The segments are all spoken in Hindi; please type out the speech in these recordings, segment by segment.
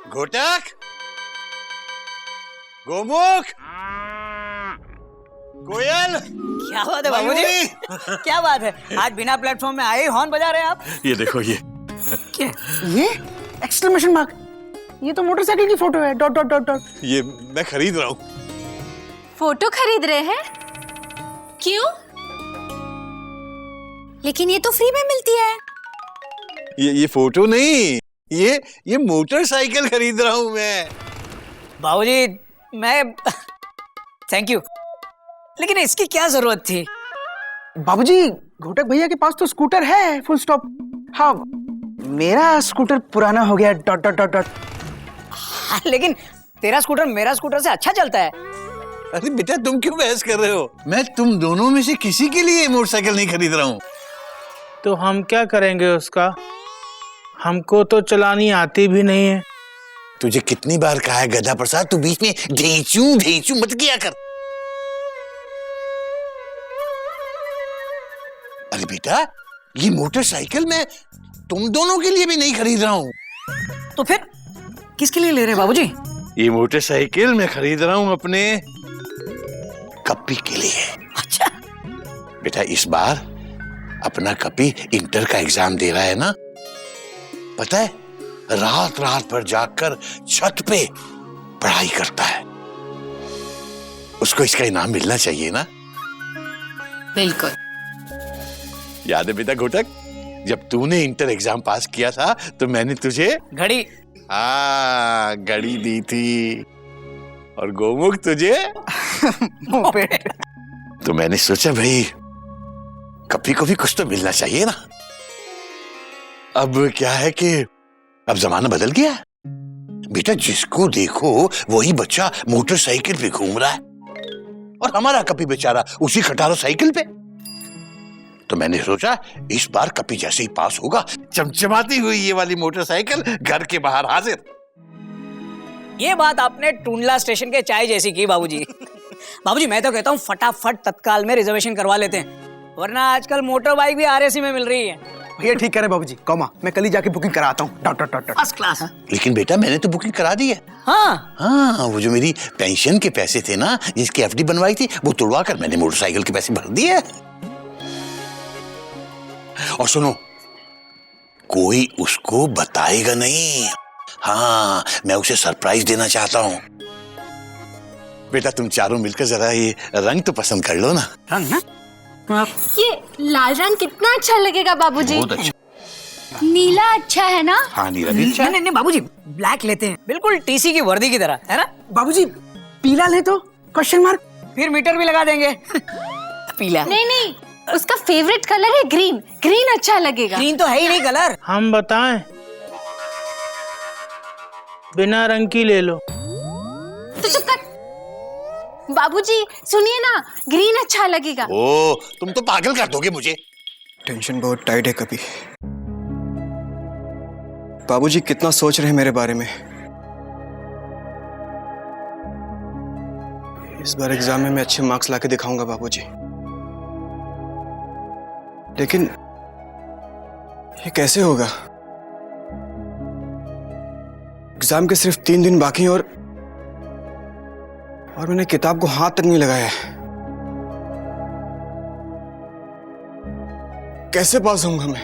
घोटक, गोमुख, कोयल। क्या बात है बाबूजी? क्या बात है, आज बिना प्लेटफॉर्म में आए हॉर्न बजा रहे हैं आप? ये देखो ये क्या? ये एक्सक्लेमेशन मार्क, ये तो मोटरसाइकिल की फोटो है, डॉट डॉट डॉट डॉट। ये मैं खरीद रहा हूँ। फोटो खरीद रहे हैं? क्यों? लेकिन ये तो फ्री में मिलती है। ये फोटो नहीं, ये मोटरसाइकिल खरीद रहा हूँ मैं। बाबूजी मैं थैंक यू, लेकिन इसकी क्या जरूरत थी? बाबूजी घोटक भैया के पास तो स्कूटर है, फुल स्टॉप। हाँ, मेरा स्कूटर पुराना हो गया, डॉट डॉट डॉट डॉट। हाँ, लेकिन तेरा स्कूटर मेरा स्कूटर से अच्छा चलता है। अरे बेटा तुम क्यों बहस कर रहे हो? मैं तुम दोनों में से किसी के लिए मोटरसाइकिल नहीं खरीद रहा हूँ। तो हम क्या करेंगे उसका? हमको तो चलानी आती भी नहीं है। तुझे कितनी बार कहा है गधा प्रसाद, तू बीच में ढेंचू मत किया कर। अरे बेटा ये मोटरसाइकिल मैं तुम दोनों के लिए भी नहीं खरीद रहा हूँ। तो फिर किसके लिए ले रहे हैं बाबूजी? ये मोटरसाइकिल मैं खरीद रहा हूँ अपने कप्पी के लिए। अच्छा। बेटा इस बार अपना कपी इंटर का एग्जाम दे रहा है ना, पता है रात रात भर जागकर छत पे पढ़ाई करता है। उसको इसका इनाम मिलना चाहिए ना। बिल्कुल। याद है बेटा घोटक, जब तूने इंटर एग्जाम पास किया था तो मैंने तुझे घड़ी। हाँ घड़ी दी थी, और गोमुख तुझे मोपेड। तो मैंने सोचा भाई कपी को भी कुछ तो मिलना चाहिए ना। अब क्या है कि अब जमाना बदल गया है बेटा, जिसको देखो वही बच्चा मोटरसाइकिल पे घूम रहा है, और हमारा कपी बेचारा उसी खटारा साइकिल पे। तो मैंने सोचा इस बार कपी जैसे ही पास होगा, चमचमाती हुई ये वाली मोटरसाइकिल घर के बाहर हाजिर। ये बात आपने टूंडला स्टेशन के चाय जैसी की बाबूजी। बाबूजी मैं तो कहता हूँ फटाफट तत्काल में रिजर्वेशन करवा लेते हैं, वरना आजकल मोटर बाइक भी आरएसी में मिल रही है। भैया ठीक करे बाबूजी, कौमा मैं कल ही जाके बुकिंग कराता हूँ, dot dot dot. First class. लेकिन बेटा मैंने तो बुकिंग करा दी है। हाँ, वो जो मेरी पेंशन के पैसे थे ना, जिसकी एफडी बनवाई थी, वो तुड़वा कर मैंने मोटरसाइकिल के पैसे भर दिए। और सुनो, कोई उसको बताएगा नहीं। हाँ, मैं उसे सरप्राइज देना चाहता हूँ। बेटा तुम चारों मिलकर जरा ये रंग तो पसंद कर लो ना। रंग ना? ये लाल रंग कितना अच्छा लगेगा बाबूजी। बहुत अच्छा। नीला अच्छा है ना? हाँ नीला भी अच्छा। नहीं बाबूजी, ब्लैक लेते हैं, बिल्कुल टीसी की वर्दी की तरह, है ना? बाबूजी पीला ले तो, क्वेश्चन मार्क। फिर मीटर भी लगा देंगे। पीला। नहीं, उसका फेवरेट कलर है ग्रीन। ग्रीन अच्छा लगेगा। ग्रीन तो है ही नहीं कलर। हम बताएं? बिना रंग की ले लो। तो चुप कर। बाबूजी सुनिए ना, ग्रीन अच्छा लगेगा। ओ तुम तो पागल कर दोगे मुझे। टेंशन बहुत टाइट है कभी। बाबूजी कितना सोच रहे हैं मेरे बारे में। इस बार एग्जाम में मैं अच्छे मार्क्स लाके दिखाऊंगा बाबूजी। लेकिन ये कैसे होगा? एग्जाम के सिर्फ 3 दिन बाकी हैं और मैंने किताब को हाथ तक नहीं लगाया है। कैसे पास होऊंगा मैं?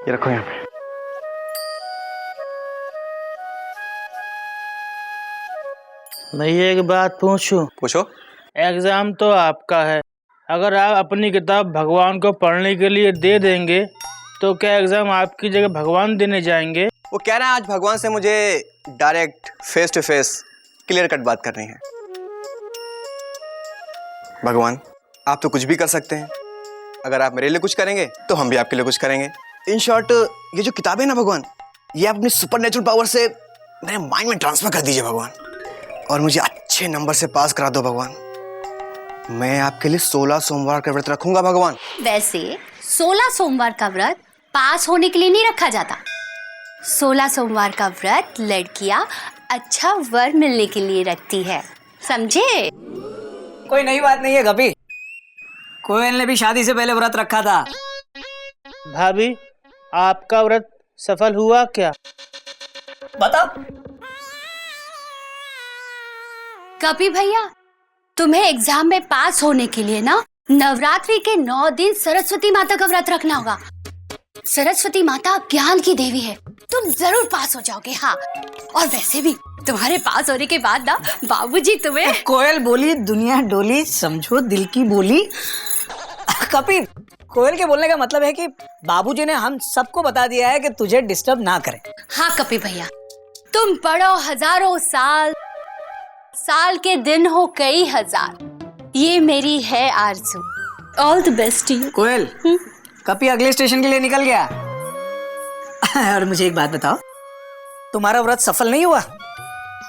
ये रखो यहाँ पे। भैया एक बात पूछूं? पूछो। एग्जाम तो आपका है, अगर आप अपनी किताब भगवान को पढ़ने के लिए दे देंगे तो क्या एग्जाम आपकी जगह भगवान देने जाएंगे? वो कह रहे हैं आज भगवान से मुझे direct face to face clear cut बात करनी है। भगवान आप तो कुछ भी कर सकते हैं, अगर आप मेरे लिए कुछ करेंगे तो हम भी आपके लिए कुछ करेंगे। इन शॉर्ट ये जो किताबें ना भगवान, ये आप अपनी सुपरनेचुरल पावर से मेरे माइंड में ट्रांसफर कर दीजिए भगवान, और मुझे अच्छे नंबर से पास करा दो भगवान। मैं आपके लिए 16 सोमवार का व्रत रखूंगा भगवान। वैसे 16 सोमवार का व्रत पास होने के लिए नहीं रखा जाता। 16 सोमवार का व्रत लड़कियां अच्छा वर मिलने के लिए रखती है, समझे? कोई नई बात नहीं है कभी। कोयल ने भी शादी से पहले व्रत रखा था। भाभी, आपका व्रत सफल हुआ क्या? बताओ। कभी भैया, तुम्हें एग्जाम में पास होने के लिए ना नवरात्रि के 9 दिन सरस्वती माता का व्रत रखना होगा। सरस्वती माता ज्ञान की देवी है, तुम जरूर पास हो जाओगे। हाँ, और वैसे भी तुम्हारे पास होने के बाद ना बाबूजी तुम्हें। कोयल बोली दुनिया डोली, समझो दिल की बोली। कपिल, कोयल के बोलने का मतलब है कि बाबूजी ने हम सबको बता दिया है कि तुझे डिस्टर्ब ना करें। हाँ कपी भैया, तुम पढ़ो हजारों साल, साल के दिन हो कई हजार, ये मेरी है आरज़ू। All the best to you. कोयल, कपी अगले स्टेशन के लिए निकल गया। और मुझे एक बात बताओ, तुम्हारा व्रत सफल नहीं हुआ?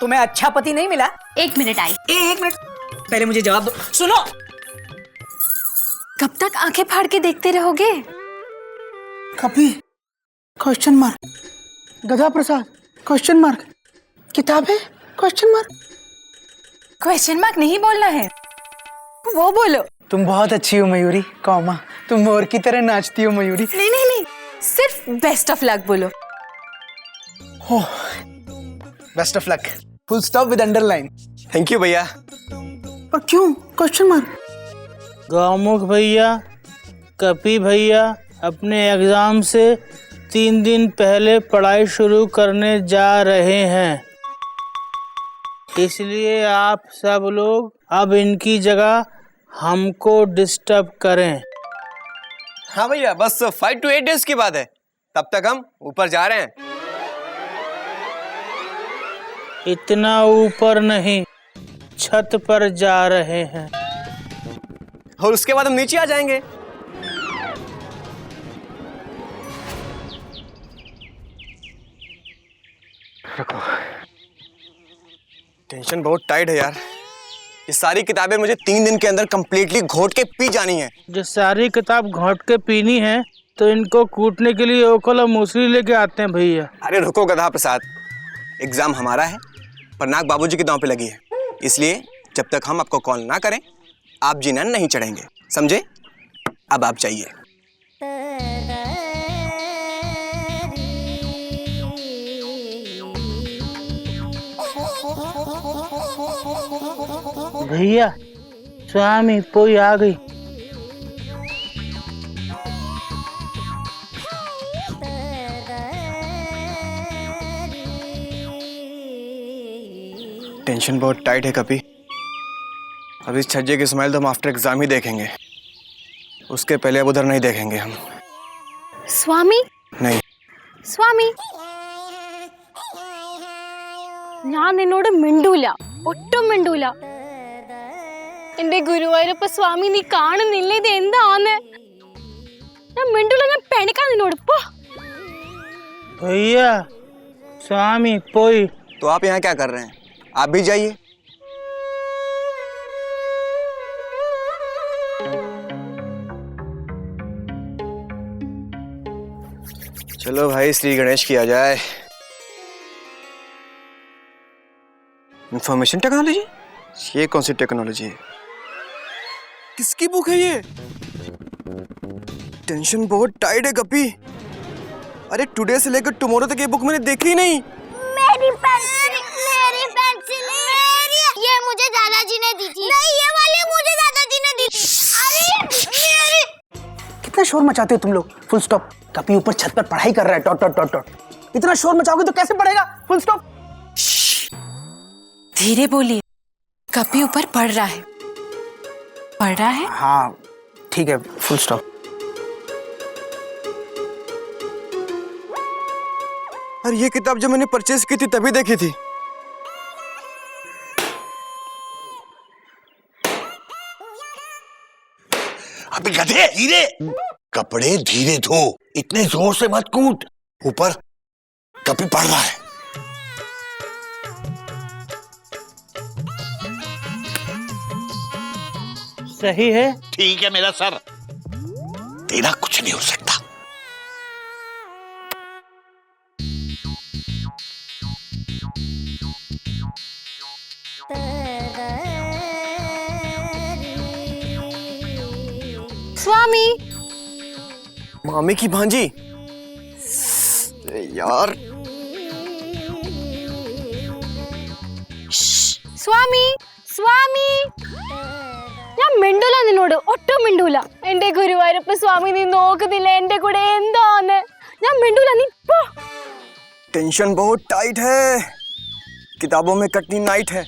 तुम्हें अच्छा पति नहीं मिला? 1 मिनट आई। एक मिनट, पहले मुझे जवाब दो। सुनो, कब तक आंखें फाड़ के देखते रहोगे? कभी क्वेश्चन मार्क, गधा प्रसाद क्वेश्चन मार्क, किताबें क्वेश्चन मार्क। क्वेश्चन मार्क नहीं बोलना है, वो बोलो। तुम बहुत अच्छी हो मयूरी, कौमा तुम मोर की तरह नाचती हो मयूरी। नहीं नहीं नहीं, सिर्फ बेस्ट ऑफ लक बोलो। हो, best of luck, full stop with underline. Thank you भैया। पर क्यों क्वेश्चन मार्क? गौमुख भैया, कपी भैया अपने एग्जाम से 3 दिन पहले पढ़ाई शुरू करने जा रहे हैं, इसलिए आप सब लोग अब इनकी जगह हमको डिस्टर्ब करें। हाँ भैया, बस 5 to 8 डेज की बात है, तब तक हम ऊपर जा रहे हैं। इतना ऊपर नहीं, छत पर जा रहे हैं। और उसके बाद हम नीचे आ जाएंगे। रुको, टेंशन बहुत टाइट है यार। ये सारी किताबें मुझे 3 दिन के अंदर कंप्लीटली घोट के पी जानी है। जो सारी किताब घोट के पीनी है तो इनको कूटने के लिए ओखल और मूसली लेके आते हैं भैया। अरे रुको गधा प्रसाद, एग्जाम हमारा है पर नाक बाबूजी के दांव पे लगी है, इसलिए जब तक हम आपको कॉल ना करें आप जीना नहीं चढ़ेंगे, समझे? अब आप चाहिए। भैया, स्वामी पोई आ गई। टेंशन बहुत टाइट है कपी। अब इस छज्जे की स्माइल तो हम आफ्टर एग्जाम ही देखेंगे, उसके पहले अब उधर नहीं देखेंगे हम। स्वामी, नहीं സ്വാമി, ഞാൻ നിന്നോട് മിണ്ടൂല, ഒട്ടും മിണ്ടൂല. എന്റെ ഗുരുവായൂരപ്പ സ്വാമി, നീ കാണുന്നില്ല ഇത് എന്താന്ന്? ഞാൻ മിണ്ടൂല, ഞാൻ പെണിക്കാൻ നിന്നോട് പോ. भैया, स्वामी पोई। तो आप यहाँ क्या कर रहे हैं? आप भी जाइए। चलो भाई, श्री गणेश किया जाए। Information technology? ये कौन सी टेक्नोलॉजी है? किसकी बुक है ये? टेंशन बहुत टाइट है कपी। अरे टुडे से लेकर टुमारो तक ये बुक मैंने देखी ही नहीं। मेरी पेंसिल, ये मुझे दादाजी ने दी थी। नहीं, ये वाली मुझे दादाजी ने दी थी। अरे कितना शोर मचाते हो तुम लोग? Full stop. कपी ऊपर छत पर पढ़ाई कर रहा है, डॉट डॉट डॉट डॉट। इतना शोर मचाओगे तो कैसे पढ़ेगा? Full stop. धीरे बोलिए, कपी ऊपर पढ़ रहा है। पढ़ रहा है? हाँ ठीक है, फुल स्टॉप। अरे ये किताब जब मैंने परचेज की थी तभी देखी थी। अबे गधे, धीरे कपड़े धीरे धो, इतने जोर से मत कूद। ऊपर कपी पढ़ रहा है। सही है। ठीक है मेरा सर, तेरा कुछ नहीं हो सकता। स्वामी। मामी की भांजी। यार സ്വാമി സ്വാമി ഞാൻ മിണ്ടൂല നിന്നോട് ഒട്ടും മിണ്ടൂല എന്റെ ഗുരുവായൂരപ്പ സ്വാമി നീ നോക്കുന്നില്ല എന്റെ കൂടെ എന്താന്ന് ഞാൻ മിണ്ടൂല നീ പോ टेंशन बहुत टाइट है किताबों में कटनी नाइट है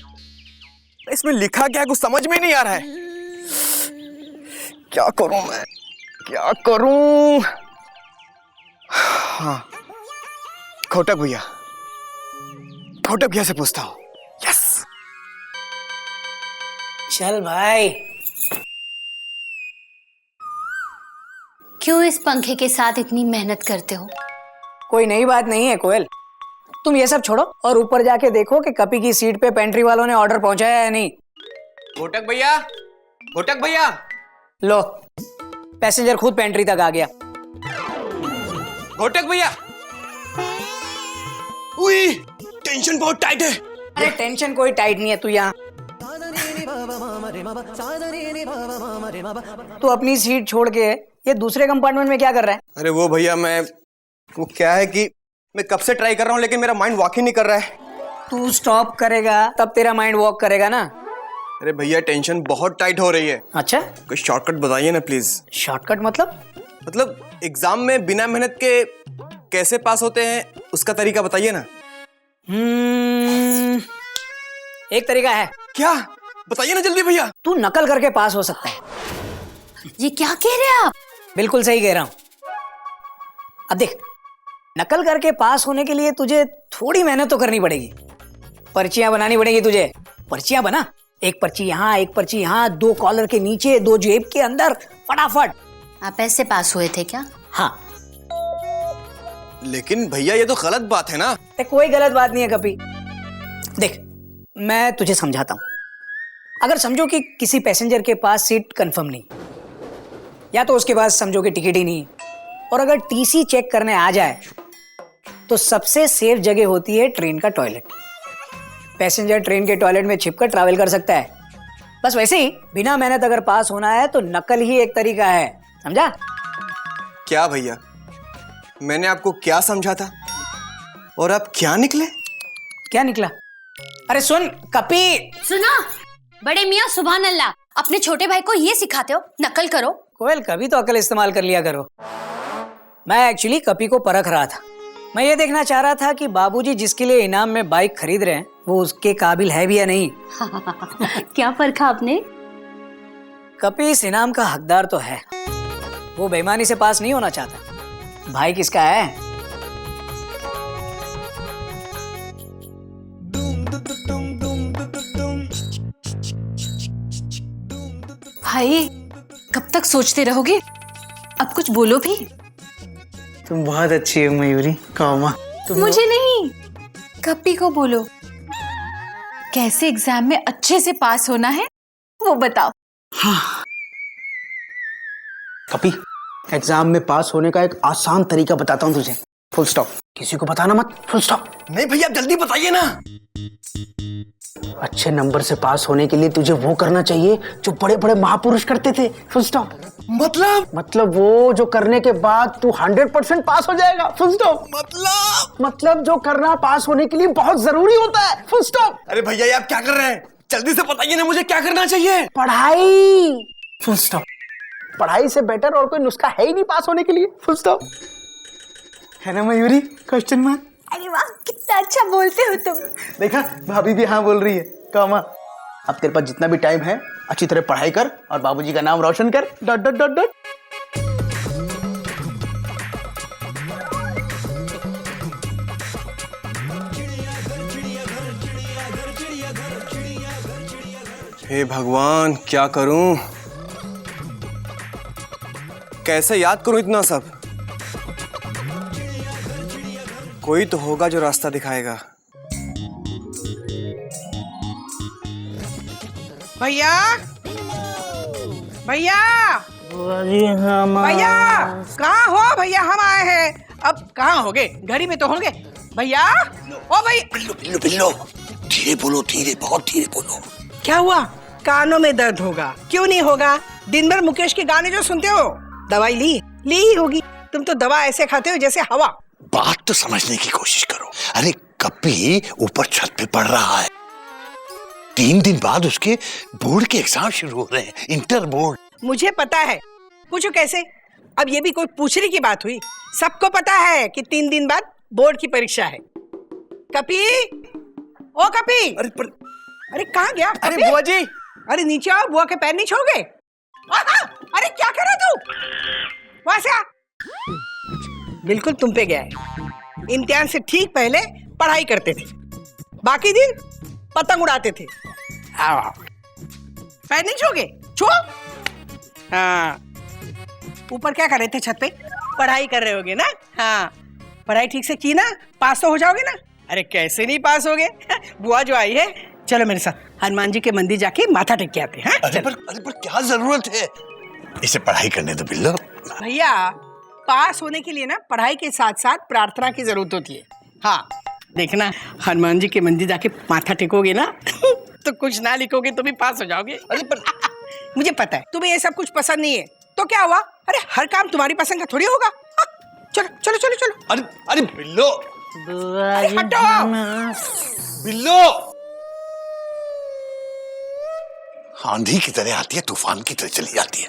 इसमें लिखा क्या कुछ समझ में नहीं आ रहा है क्या करूं मैं क्या करूं हाँ घोटक भैया से पूछता हूँ यस चल भाई। क्यों इस पंखे के साथ इतनी मेहनत करते हो? कोई नई बात नहीं है कोयल, तुम ये सब छोड़ो और ऊपर जाके देखो कि कपी की सीट पे पेंट्री वालों ने ऑर्डर पहुंचाया या नहीं। घोटक भैया लो पैसेंजर खुद पेंट्री तक आ गया। घोटक भैया उई टेंशन बहुत टाइट है अरे टेंशन कोई टाइट नहीं है, तू यहाँ तू अपनी सीट छोड़ के ये दूसरे कंपार्टमेंट में क्या कर रहा है? अरे वो भैया वो क्या है कि मैं कब से ट्राई कर रहा हूँ लेकिन मेरा माइंड वॉक ही नहीं कर रहा है। तू स्टॉप करेगा तब तेरा माइंड वॉक करेगा ना। अरे भैया टेंशन बहुत टाइट हो रही है। अच्छा कोई शॉर्टकट बताइए ना प्लीज। शॉर्टकट मतलब एग्जाम में बिना मेहनत के कैसे पास होते हैं उसका तरीका बताइए ना। एक तरीका है। क्या बताइए ना जल्दी भैया। तू नकल करके पास हो सकता है। ये क्या कह रहे हैं आप? बिल्कुल सही कह रहा हूं। अब देख, नकल करके पास होने के लिए तुझे थोड़ी मेहनत तो करनी पड़ेगी। पर्चियां बनानी पड़ेगी तुझे। पर्चियां बना, एक पर्ची यहाँ एक पर्ची यहाँ, 2 कॉलर के नीचे 2 जेब के अंदर, फटाफट। आप ऐसे पास हुए थे क्या? हाँ। लेकिन भैया ये तो गलत बात है ना। कोई गलत बात नहीं है कपी। देख मैं तुझे समझाता हूं। अगर समझो कि किसी पैसेंजर के पास सीट कंफर्म नहीं, या तो उसके पास समझो कि टिकट ही नहीं, और अगर टीसी चेक करने आ जाए तो सबसे सेफ जगह होती है ट्रेन का टॉयलेट। पैसेंजर ट्रेन के टॉयलेट में छिपकर ट्रैवल कर सकता है। बस वैसे ही बिना मेहनत अगर पास होना है तो नकल ही एक तरीका है, समझा? क्या भैया, मैंने आपको क्या समझा था और आप क्या निकले? क्या निकला? अरे सुन कपी। सुना, बड़े मियाँ सुभान अल्लाह, अपने छोटे भाई को ये सिखाते हो नकल करो। कोयल कभी तो अकल इस्तेमाल कर लिया करो। मैं एक्चुअली कपी को परख रहा था। मैं ये देखना चाह रहा था कि बाबूजी जिसके लिए इनाम में बाइक खरीद रहे हैं वो उसके काबिल है भी या नहीं। क्या परखा आपने? कपी इस इनाम का हकदार तो है, वो बेईमानी से पास नहीं होना चाहता। भाई किसका है? भाई कब तक सोचते रहोगे? अब कुछ बोलो भी। तुम बहुत अच्छी हो मयूरी। कौमा मुझे नहीं, कपी को बोलो। कैसे एग्जाम में अच्छे से पास होना है वो बताओ। कपी, एग्जाम में पास होने का एक आसान तरीका बताता हूँ तुझे। Full stop. किसी को बताना मत। Full stop. नहीं भैया जल्दी बताइए ना। अच्छे नंबर से पास होने के लिए तुझे वो करना चाहिए जो बड़े बड़े महापुरुष करते थे। Full stop. मतलब वो जो करने के बाद तू 100% पास हो जाएगा। Full stop. मतलब जो करना पास होने के लिए बहुत जरूरी होता है। Full stop. अरे भैया ये आप क्या कर रहे हैं? जल्दी से बताइए ना मुझे क्या करना चाहिए। पढ़ाई। Full stop. पढ़ाई से बेटर और कोई नुस्खा है ही नहीं पास होने के लिए। Full stop. है ना मयूरी? Question mark. अरे वाह, कितना अच्छा बोलते हो तुम। देखा, भाभी भी हाँ बोल रही है। कामा, अब तेरे पास जितना भी टाइम है अच्छी तरह पढ़ाई कर और बाबूजी का नाम रोशन कर। Dot dot dot dot. हे भगवान क्या करूं, कैसे याद करूं इतना सब? कोई तो होगा जो रास्ता दिखाएगा। भैया भैया हाँ भैया कहाँ हो? भैया हम आए हैं। अब कहाँ होगे? घड़ी में तो होंगे। भैया ओ भाई। बिल्लो बिल्लो धीरे बोलो, धीरे, बहुत धीरे बोलो। क्या हुआ? कानों में दर्द होगा। क्यों नहीं होगा? दिन भर मुकेश के गाने जो सुनते हो, दवाई ली ही होगी। तुम तो दवा ऐसे खाते हो जैसे हवा। बात तो समझने की कोशिश करो। अरे कपी ऊपर छत पे पढ़ रहा है, 3 दिन बाद उसके बोर्ड के एग्जाम शुरू हो रहे हैं, इंटर बोर्ड। मुझे पता है, पूछो कैसे? अब ये भी कोई पूछने की बात हुई? सबको पता है कि 3 दिन बाद बोर्ड की परीक्षा है। कपी, ओ कपी, अरे कहाँ गया? अरे बुआ जी, अरे नीचे आओ, बुआ के पैर नहीं छोड़ोगे? अरे क्या कर रहा तू? वहां से आ। बिल्कुल तुम पे गया है। इम्तिहान से ठीक पहले पढ़ाई करते थे, बाकी दिन पतंग उड़ाते थे। आओ, पैर नहीं छोड़ोगे? छो। हाँ, ऊपर क्या कर रहे थे? छत पे पढ़ाई कर रहे होगे ना? हाँ, पढ़ाई ठीक से की ना, पास तो हो जाओगे ना? अरे कैसे नहीं पास होगे? बुआ जो आई है, चलो मेरे साथ हनुमान जी के मंदिर जाके माथा टेक के आते हैं। अरे पर क्या जरूरत है, इसे पढ़ाई करने दो बिल्लो। भैया, पास होने के लिए ना पढ़ाई के साथ साथ प्रार्थना की जरूरत होती है। हाँ, देखना हनुमान जी के मंदिर जाके माथा टेकोगे ना तो कुछ ना लिखोगे तो भी पास हो जाओगे। अरे पर मुझे पता है तुम्हें ये सब कुछ पसंद नहीं है, तो क्या हुआ? अरे हर काम तुम्हारी पसंद का थोड़ी होगा। चलो चलो चलो चलो। अरे बिल्लो, अरे हटो बिल्लो। आंधी की तरह आती है, तूफान की तरह चली जाती है।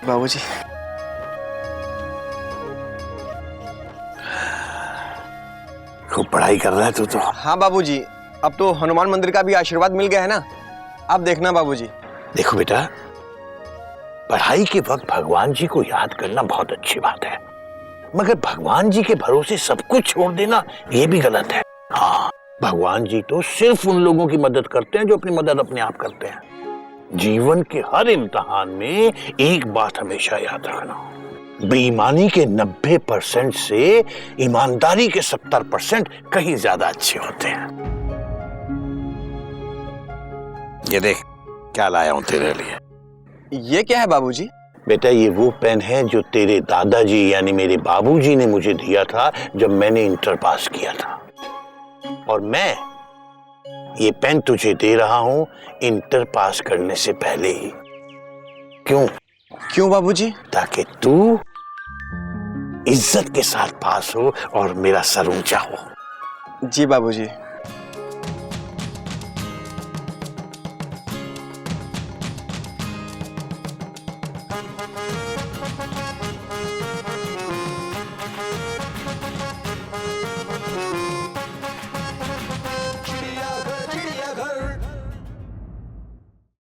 बाबूजी, खूब पढ़ाई कर रहा है तू तो। हाँ बाबूजी, अब तो हनुमान मंदिर का भी आशीर्वाद मिल गया है ना। आप देखना बाबूजी। देखो बेटा, पढ़ाई के वक्त भगवान जी को याद करना बहुत अच्छी बात है, मगर भगवान जी के भरोसे सब कुछ छोड़ देना ये भी गलत है। हाँ, भगवान जी तो सिर्फ उन लोगों की मदद करते हैं जो अपनी मदद अपने आप करते हैं। जीवन के हर इम्तिहान में एक बात हमेशा याद रखना, बेईमानी के 90% से ईमानदारी के 70% कहीं ज्यादा अच्छे होते हैं। ये देख क्या लाया हूं तेरे लिए। ये क्या है बाबूजी? बेटा, ये वो पेन है जो तेरे दादाजी यानी मेरे बाबूजी ने मुझे दिया था जब मैंने इंटर पास किया था, और मैं ये पेन तुझे दे रहा हूं इंटर पास करने से पहले ही। क्यों बाबूजी? ताकि तू इज्जत के साथ पास हो और मेरा सर ऊंचा हो। जी बाबूजी।